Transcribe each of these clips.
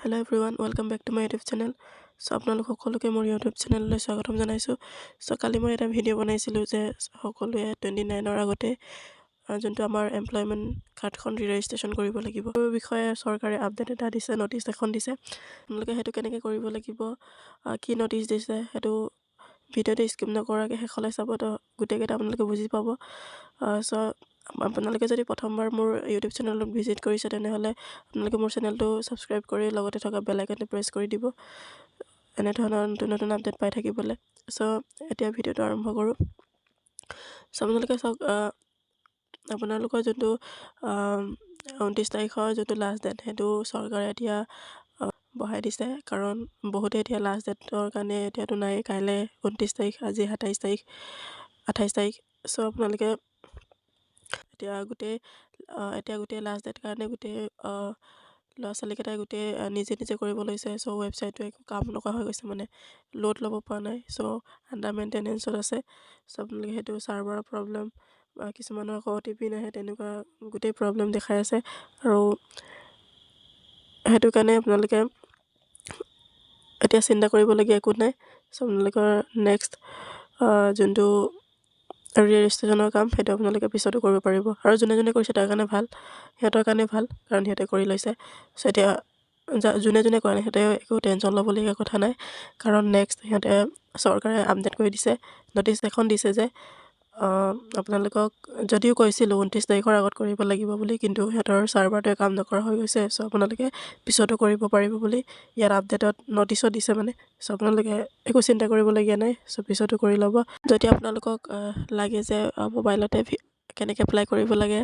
Hello' everyone, welcome back to my YouTube channel. আপোনালোক সকলোকে মোৰ ইউটিউব চেনেললৈ স্বাগতম জনাইছোঁ। কালি মই এটা ভিডিঅ' বনাইছিলোঁ যে সকলোৱে 29ৰ আগতে যোনটো আমাৰ এমপ্লয়মেণ্ট কাৰ্ডখন ৰেজিষ্ট্ৰেশ্যন কৰিব লাগিব, সেই বিষয়ে চৰকাৰে আপডেট এটা দিছে, নটিচ এখন দিছে। আপোনালোকে সেইটো কেনেকৈ কৰিব লাগিব, কি নটিচ দিছে, সেইটো ভিডিঅ'টো স্কিপ নকৰাকৈ শেষলৈ চাব, তো গোটেইকেইটা আপোনালোকে বুজি পাব। আপোনালোকে যদি প্ৰথমবাৰ মোৰ ইউটিউব চেনেলত ভিজিট কৰিছে, তেনেহ'লে আপোনালোকে মোৰ চেনেলটো ছাবস্ক্ৰাইব কৰি লগতে থকা বেল আইকনটো প্ৰেছ কৰি দিব, এনেধৰণৰ নতুন নতুন আপডেট পাই থাকিবলৈ। এতিয়া ভিডিঅ'টো আৰম্ভ কৰোঁ। আপোনালোকে চাওক, আপোনালোকৰ যোনটো 29 তাৰিখৰ যোনটো লাষ্ট ডেট, সেইটো চৰকাৰে এতিয়া বঢ়াই দিছে। কাৰণ বহুতে এতিয়া লাষ্ট ডেটৰ কাৰণে এতিয়াতো নাই, কাইলৈ 29 তাৰিখ, আজি 27 তাৰিখ, 28 তাৰিখ। আপোনালোকে এতিয়া গোটেই লাষ্ট ডেট কাৰণে গোটেই ল'ৰা ছোৱালীকেইটাই গোটেই নিজে নিজে কৰিব লৈছে। ৱেবছাইটটো একো কাম নকৰা হৈ গৈছে, মানে লোড ল'ব পৰা নাই। আণ্ডাৰ মেইনটেনেঞ্চত আছে। আপোনালোকে সেইটো ছাৰ্ভাৰৰ প্ৰব্লেম বা কিছুমানৰ আকৌ OTP নাহে, তেনেকুৱা গোটেই প্ৰব্লেম দেখাই আছে। আৰু সেইটো কাৰণে আপোনালোকে এতিয়া চিন্তা কৰিবলগীয়া একো নাই। আপোনালোকৰ নেক্সট যোনটো ৰেজিষ্ট্ৰেশ্যনৰ কাম, সেইটো আপোনালোকে পিছতো কৰিব পাৰিব। আৰু যোনে যোনে কৰিছে তাৰ কাৰণে ভাল, সিহঁতৰ কাৰণে ভাল, কাৰণ সিহঁতে কৰি লৈছে। এতিয়া যোনে যোনে কৰা নাই, সিহঁতে একো টেনশ্যন ল'বলগীয়া কথা নাই, কাৰণ নেক্সট সিহঁতে চৰকাৰে আপডেট কৰি দিছে, নটিচ এখন দিছে যে আপোনালোকক যদিও কৈছিলোঁ 29 তাৰিখৰ আগত কৰিব লাগিব বুলি, কিন্তু সিহঁতৰ ছাৰ্ভাৰটোৱে কাম নকৰা হৈ গৈছে। আপোনালোকে পিছতো কৰিব পাৰিব বুলি ইয়াত আপডেটত নটিচত দিছে মানে। আপোনালোকে একো চিন্তা কৰিবলগীয়া নাই, পিছতো কৰি ল'ব। যদি আপোনালোকক লাগে যে মোবাইলতে কেনেকৈ এপ্লাই কৰিব লাগে,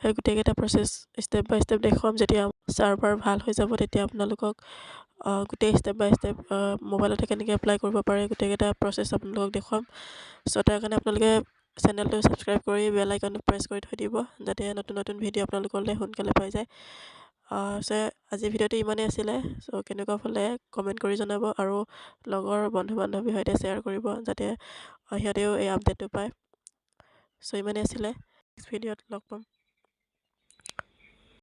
সেই গোটেইকেইটা প্ৰচেছ ষ্টেপ বাই ষ্টেপ দেখুৱাম। যেতিয়া ছাৰ্ভাৰ ভাল হৈ যাব, তেতিয়া আপোনালোকক গোটেই ষ্টেপ বাই ষ্টেপ মোবাইলতে কেনেকৈ এপ্লাই কৰিব পাৰে, গোটেইকেইটা প্ৰচেছ আপোনালোকক দেখুৱাম। তাৰ কাৰণে আপোনালোকে চেনেলটো ছাবস্ক্ৰাইব কৰি বেল আইকনটো প্ৰেছ কৰি থৈ দিব, যাতে নতুন নতুন ভিডিঅ' আপোনালোকলৈ সোনকালে পাই যায়। আজিৰ ভিডিঅ'টো ইমানেই আছিলে। কেনেকুৱা হ'লে কমেণ্ট কৰি জনাব, আৰু লগৰ বন্ধু বান্ধৱীৰ সৈতে শ্বেয়াৰ কৰিব, যাতে সিহঁতেও এই আপডেটটো পায়। ইমানেই আছিলে। নেক্সট ভিডিঅ'ত লগ পাম।